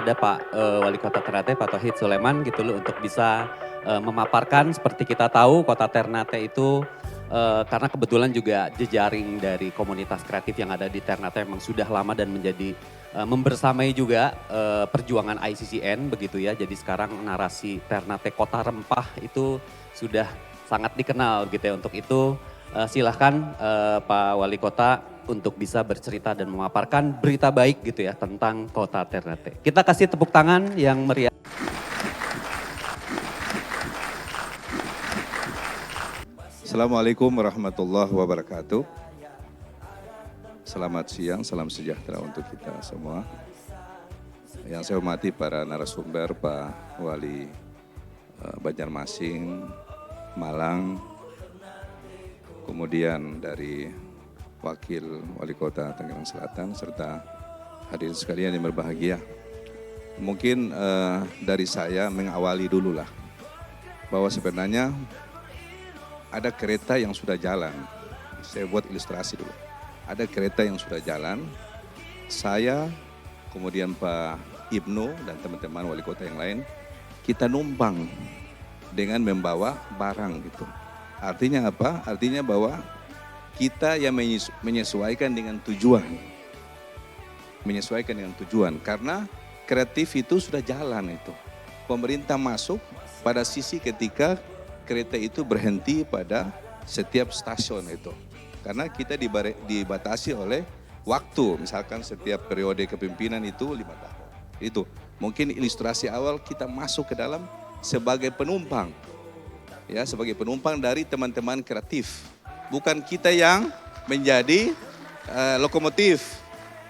kepada Pak Wali Kota Ternate, Pak Tauhid Sulaiman gitu loh untuk bisa memaparkan seperti kita tahu Kota Ternate itu karena kebetulan juga jejaring dari komunitas kreatif yang ada di Ternate memang sudah lama dan menjadi membersamai juga perjuangan ICCN begitu ya. Jadi sekarang narasi Ternate Kota Rempah itu sudah sangat dikenal gitu ya. Untuk itu silahkan Pak Wali Kota untuk bisa bercerita dan memaparkan berita baik gitu ya tentang Kota Ternate. Kita kasih tepuk tangan yang meriah. Assalamualaikum warahmatullahi wabarakatuh. Selamat siang, salam sejahtera untuk kita semua. Yang saya hormati para narasumber, Pak Wali Banjarmasin, Malang, kemudian dari Wakil Wali Kota Tangerang Selatan, serta hadirin sekalian yang berbahagia. Mungkin dari saya mengawali dulu lah, bahwa sebenarnya ada kereta yang sudah jalan. Saya buat ilustrasi dulu. Ada kereta yang sudah jalan. Saya, kemudian Pak Ibnu dan teman-teman wali kota yang lain, kita numpang dengan membawa barang gitu. Artinya apa? Artinya bahwa kita yang menyesuaikan dengan tujuan. Menyesuaikan dengan tujuan. Karena kreatif itu sudah jalan itu. Pemerintah masuk pada sisi ketika kereta itu berhenti pada setiap stasiun itu. Karena kita dibatasi oleh waktu, misalkan setiap periode kepemimpinan itu 5 tahun. Itu mungkin ilustrasi awal kita masuk ke dalam sebagai penumpang. Ya, sebagai penumpang dari teman-teman kreatif. Bukan kita yang menjadi lokomotif,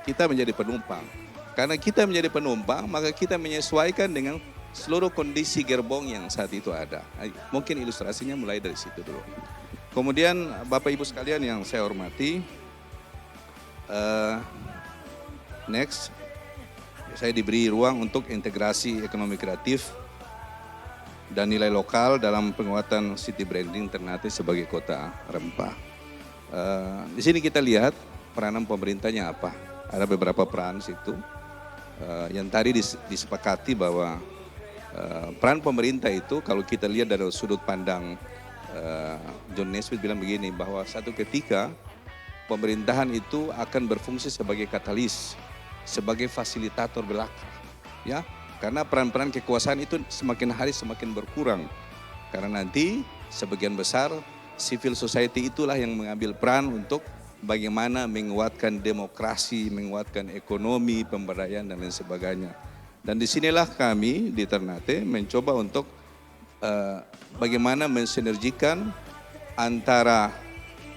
kita menjadi penumpang. Karena kita menjadi penumpang, maka kita menyesuaikan dengan seluruh kondisi gerbong yang saat itu ada. Mungkin ilustrasinya mulai dari situ dulu. Kemudian Bapak Ibu sekalian yang saya hormati, next, saya diberi ruang untuk integrasi ekonomi kreatif dan nilai lokal dalam penguatan city branding Ternate sebagai kota rempah. Di sini kita lihat peranan pemerintahnya apa. Ada beberapa peran situ. Yang tadi disepakati bahwa peran pemerintah itu kalau kita lihat dari sudut pandang John Naisbitt bilang begini, bahwa satu ketika pemerintahan itu akan berfungsi sebagai katalis, sebagai fasilitator belaka, ya, karena peran-peran kekuasaan itu semakin hari semakin berkurang, karena nanti sebagian besar civil society itulah yang mengambil peran untuk bagaimana menguatkan demokrasi, menguatkan ekonomi, pemberdayaan dan lain sebagainya. Dan disinilah kami di Ternate mencoba untuk bagaimana mensinergikan antara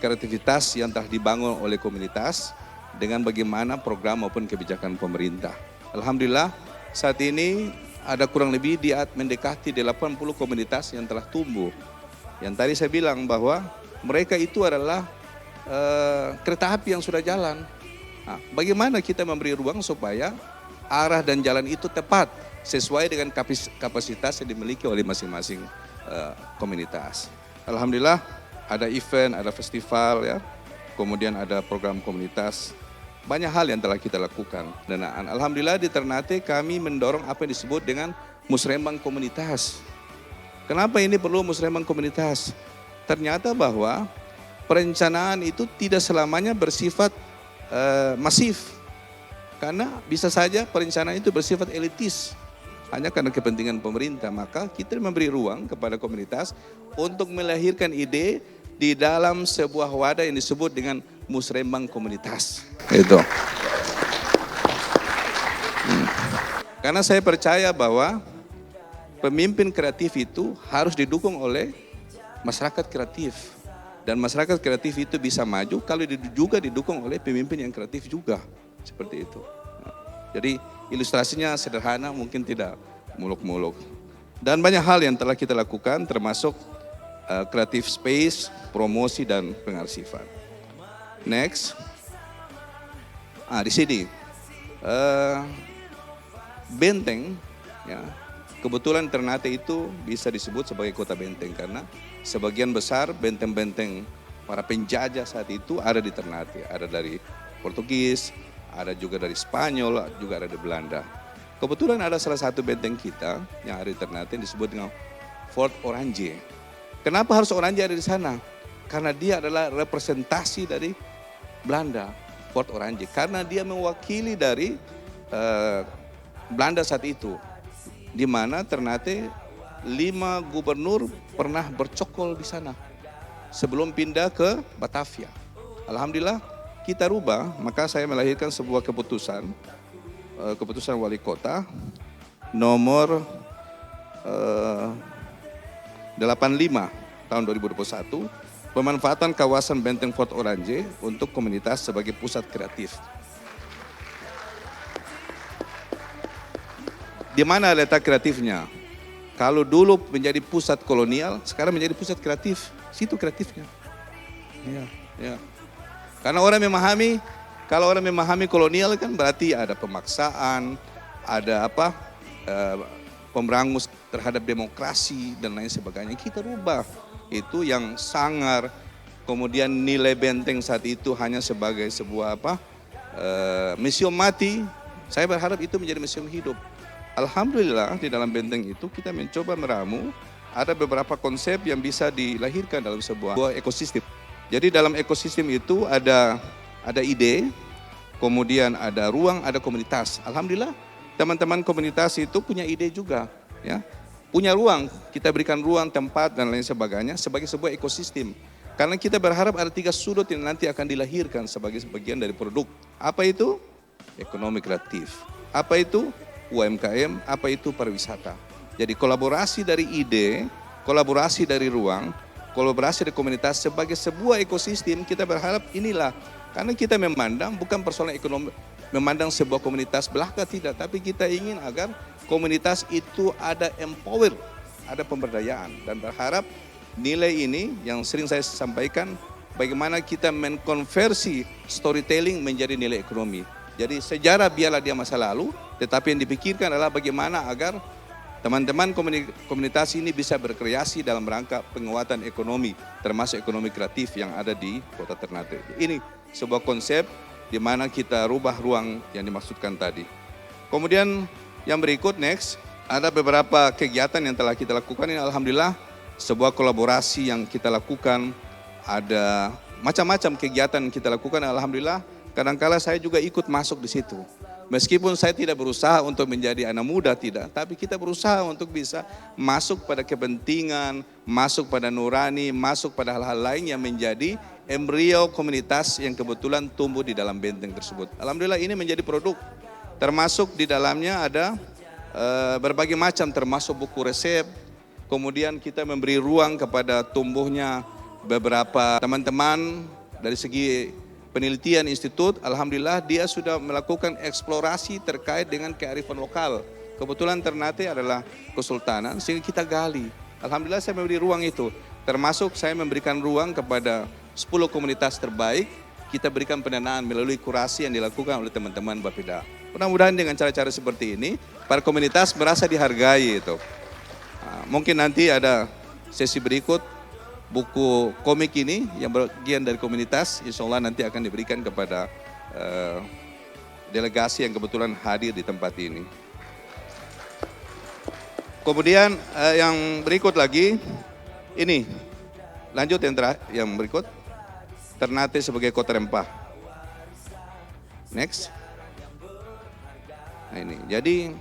kreativitas yang telah dibangun oleh komunitas dengan bagaimana program maupun kebijakan pemerintah. Alhamdulillah saat ini ada kurang lebih mendekati 80 komunitas yang telah tumbuh. Yang tadi saya bilang bahwa mereka itu adalah kereta api yang sudah jalan. Nah, bagaimana kita memberi ruang supaya arah dan jalan itu tepat sesuai dengan kapasitas yang dimiliki oleh masing-masing komunitas. Alhamdulillah ada event, ada festival ya, kemudian ada program komunitas, banyak hal yang telah kita lakukan. Dan alhamdulillah di Ternate kami mendorong apa yang disebut dengan musrembang komunitas. Kenapa ini perlu musrembang komunitas? Ternyata bahwa perencanaan itu tidak selamanya bersifat masif. Karena bisa saja perencanaan itu bersifat elitis, hanya karena kepentingan pemerintah. Maka kita memberi ruang kepada komunitas untuk melahirkan ide di dalam sebuah wadah yang disebut dengan musrembang komunitas. Itu. Karena saya percaya bahwa pemimpin kreatif itu harus didukung oleh masyarakat kreatif. Dan masyarakat kreatif itu bisa maju kalau juga didukung oleh pemimpin yang kreatif juga. Seperti itu. Jadi ilustrasinya sederhana, mungkin tidak muluk-muluk. Dan banyak hal yang telah kita lakukan termasuk creative space, promosi dan pengarsifan. Next. Di sini benteng, ya, kebetulan Ternate itu bisa disebut sebagai kota benteng karena sebagian besar benteng-benteng para penjajah saat itu ada di Ternate, ada dari Portugis, ada juga dari Spanyol, juga ada di Belanda. Kebetulan ada salah satu benteng kita yang ada di Ternate yang disebut dengan Fort Orange. Kenapa harus Orange ada di sana? Karena dia adalah representasi dari Belanda, Fort Orange. Karena dia mewakili dari Belanda saat itu. Di mana Ternate 5 gubernur pernah bercokol di sana sebelum pindah ke Batavia. Alhamdulillah kita rubah, maka saya melahirkan sebuah keputusan wali kota nomor 85 tahun 2021, pemanfaatan kawasan Benteng Fort Orange untuk komunitas sebagai pusat kreatif. Di mana letak kreatifnya? Kalau dulu menjadi pusat kolonial, sekarang menjadi pusat kreatif. Situ kreatifnya. Ya. Karena kalau orang memahami kolonial kan berarti ada pemaksaan, ada pemberangus terhadap demokrasi dan lain sebagainya. Kita rubah itu yang sangar, kemudian nilai benteng saat itu hanya sebagai sebuah museum mati. Saya berharap itu menjadi museum hidup. Alhamdulillah di dalam benteng itu kita mencoba meramu ada beberapa konsep yang bisa dilahirkan dalam sebuah ekosistem. Jadi dalam ekosistem itu ada ide, kemudian ada ruang, ada komunitas. Alhamdulillah teman-teman komunitas itu punya ide juga, ya. Punya ruang, kita berikan ruang, tempat dan lain sebagainya sebagai sebuah ekosistem. Karena kita berharap ada 3 sudut yang nanti akan dilahirkan sebagai sebagian dari produk. Apa itu? Ekonomi kreatif. Apa itu? UMKM, apa itu pariwisata. Jadi kolaborasi dari ide, kolaborasi dari ruang, kolaborasi dari komunitas sebagai sebuah ekosistem, kita berharap inilah. Karena kita memandang bukan persoalan ekonomi, memandang sebuah komunitas belaka tidak, tapi kita ingin agar komunitas itu ada empower, ada pemberdayaan. Dan berharap nilai ini yang sering saya sampaikan, bagaimana kita mengkonversi storytelling menjadi nilai ekonomi. Jadi sejarah biarlah dia masa lalu, tetapi yang dipikirkan adalah bagaimana agar teman-teman komunitas ini bisa berkreasi dalam rangka penguatan ekonomi, termasuk ekonomi kreatif yang ada di Kota Ternate. Ini sebuah konsep di mana kita rubah ruang yang dimaksudkan tadi. Kemudian yang berikut next, ada beberapa kegiatan yang telah kita lakukan ini alhamdulillah sebuah kolaborasi yang kita lakukan, ada macam-macam kegiatan yang kita lakukan alhamdulillah. Kadang-kala saya juga ikut masuk di situ. Meskipun saya tidak berusaha untuk menjadi anak muda, tidak. Tapi kita berusaha untuk bisa masuk pada kepentingan, masuk pada nurani, masuk pada hal-hal lain yang menjadi embrio komunitas yang kebetulan tumbuh di dalam benteng tersebut. Alhamdulillah ini menjadi produk. Termasuk di dalamnya ada berbagai macam, termasuk buku resep. Kemudian kita memberi ruang kepada tumbuhnya beberapa teman-teman dari segi penelitian institut. Alhamdulillah dia sudah melakukan eksplorasi terkait dengan kearifan lokal. Kebetulan Ternate adalah kesultanan sehingga kita gali. Alhamdulillah saya memberi ruang itu. Termasuk saya memberikan ruang kepada 10 komunitas terbaik. Kita berikan pendanaan melalui kurasi yang dilakukan oleh teman-teman Bapeda. Mudah-mudahan dengan cara-cara seperti ini para komunitas merasa dihargai itu. Nah, mungkin nanti ada sesi berikut. Buku komik ini yang bagian dari komunitas, insya Allah nanti akan diberikan kepada delegasi yang kebetulan hadir di tempat ini. Kemudian yang berikut lagi, ini lanjut yang berikut, Ternate sebagai kota rempah. Next. Nah ini, jadi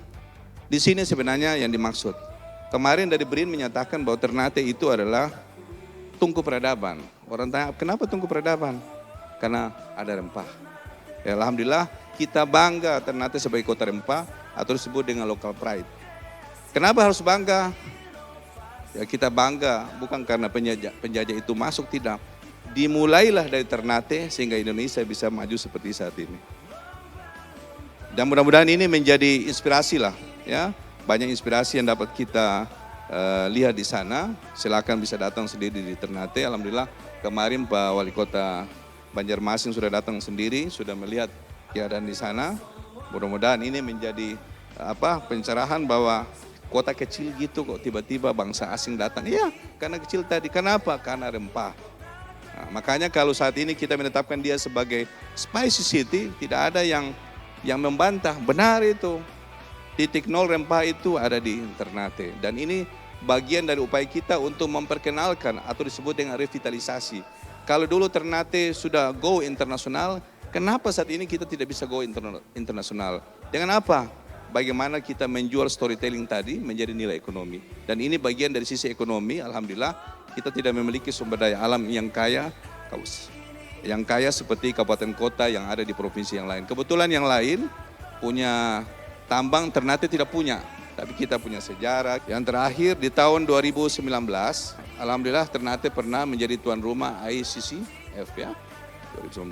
di sini sebenarnya yang dimaksud. Kemarin dari BRIN menyatakan bahwa Ternate itu adalah tungku peradaban. Orang tanya, kenapa tungku peradaban? Karena ada rempah. Ya, alhamdulillah kita bangga Ternate sebagai kota rempah atau disebut dengan local pride. Kenapa harus bangga? Ya kita bangga bukan karena penjajah itu masuk, tidak. Dimulailah dari Ternate sehingga Indonesia bisa maju seperti saat ini. Dan mudah-mudahan ini menjadi inspirasi lah, ya. Banyak inspirasi yang dapat kita lihat di sana. Silakan bisa datang sendiri di Ternate. Alhamdulillah kemarin Pak Wali Kota Banjarmasin sudah datang sendiri, sudah melihat keadaan di sana. Mudah-mudahan ini menjadi pencerahan bahwa kota kecil gitu kok tiba-tiba bangsa asing datang. Iya, karena kecil tadi. Kenapa? Karena rempah. Nah, makanya kalau saat ini kita menetapkan dia sebagai spicy city, tidak ada yang membantah. Benar itu. Titik nol rempah itu ada di Ternate. Dan ini bagian dari upaya kita untuk memperkenalkan atau disebut dengan revitalisasi. Kalau dulu Ternate sudah go internasional, kenapa saat ini kita tidak bisa go internasional? Dengan apa? Bagaimana kita menjual storytelling tadi menjadi nilai ekonomi. Dan ini bagian dari sisi ekonomi, alhamdulillah kita tidak memiliki sumber daya alam yang kaya seperti kabupaten kota yang ada di provinsi yang lain. Kebetulan yang lain punya tambang, Ternate tidak punya. Tapi kita punya sejarah. Yang terakhir di tahun 2019, alhamdulillah Ternate pernah menjadi tuan rumah ICCF ya, 2019.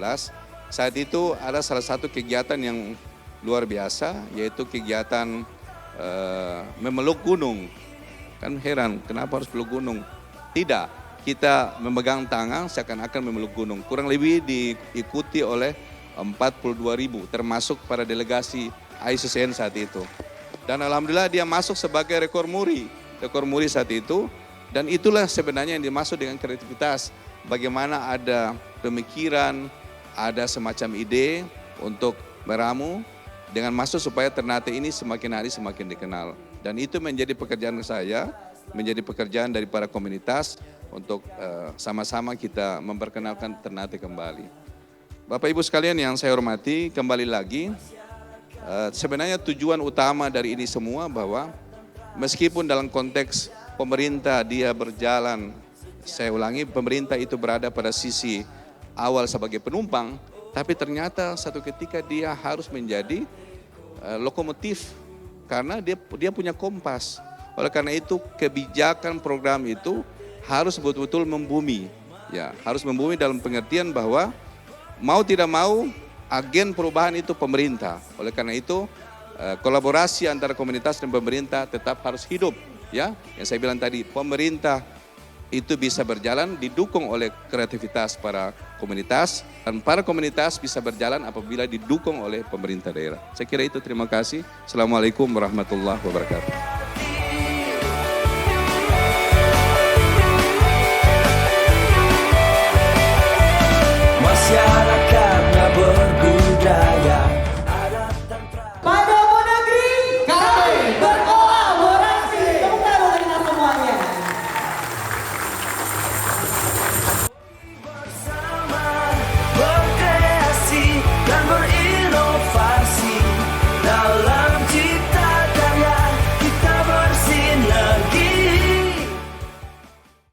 Saat itu ada salah satu kegiatan yang luar biasa, yaitu kegiatan memeluk gunung. Kan heran, kenapa harus peluk gunung? Tidak, kita memegang tangan seakan-akan memeluk gunung. Kurang lebih diikuti oleh 42.000, termasuk para delegasi ICCN saat itu. Dan alhamdulillah dia masuk sebagai rekor muri saat itu. Dan itulah sebenarnya yang dimaksud dengan kreativitas. Bagaimana ada pemikiran, ada semacam ide untuk meramu dengan maksud supaya Ternate ini semakin hari semakin dikenal. Dan itu menjadi pekerjaan saya, menjadi pekerjaan dari para komunitas untuk sama-sama kita memperkenalkan Ternate kembali. Bapak Ibu sekalian yang saya hormati, kembali lagi. Sebenarnya tujuan utama dari ini semua bahwa meskipun dalam konteks pemerintah dia berjalan, saya ulangi, pemerintah itu berada pada sisi awal sebagai penumpang, tapi ternyata satu ketika dia harus menjadi lokomotif karena dia punya kompas. Oleh karena itu kebijakan program itu harus betul-betul membumi, ya harus membumi dalam pengertian bahwa mau tidak mau agen perubahan itu pemerintah. Oleh karena itu kolaborasi antara komunitas dan pemerintah tetap harus hidup. Ya, yang saya bilang tadi, pemerintah itu bisa berjalan didukung oleh kreativitas para komunitas, dan para komunitas bisa berjalan apabila didukung oleh pemerintah daerah. Saya kira itu, terima kasih. Assalamualaikum warahmatullahi wabarakatuh.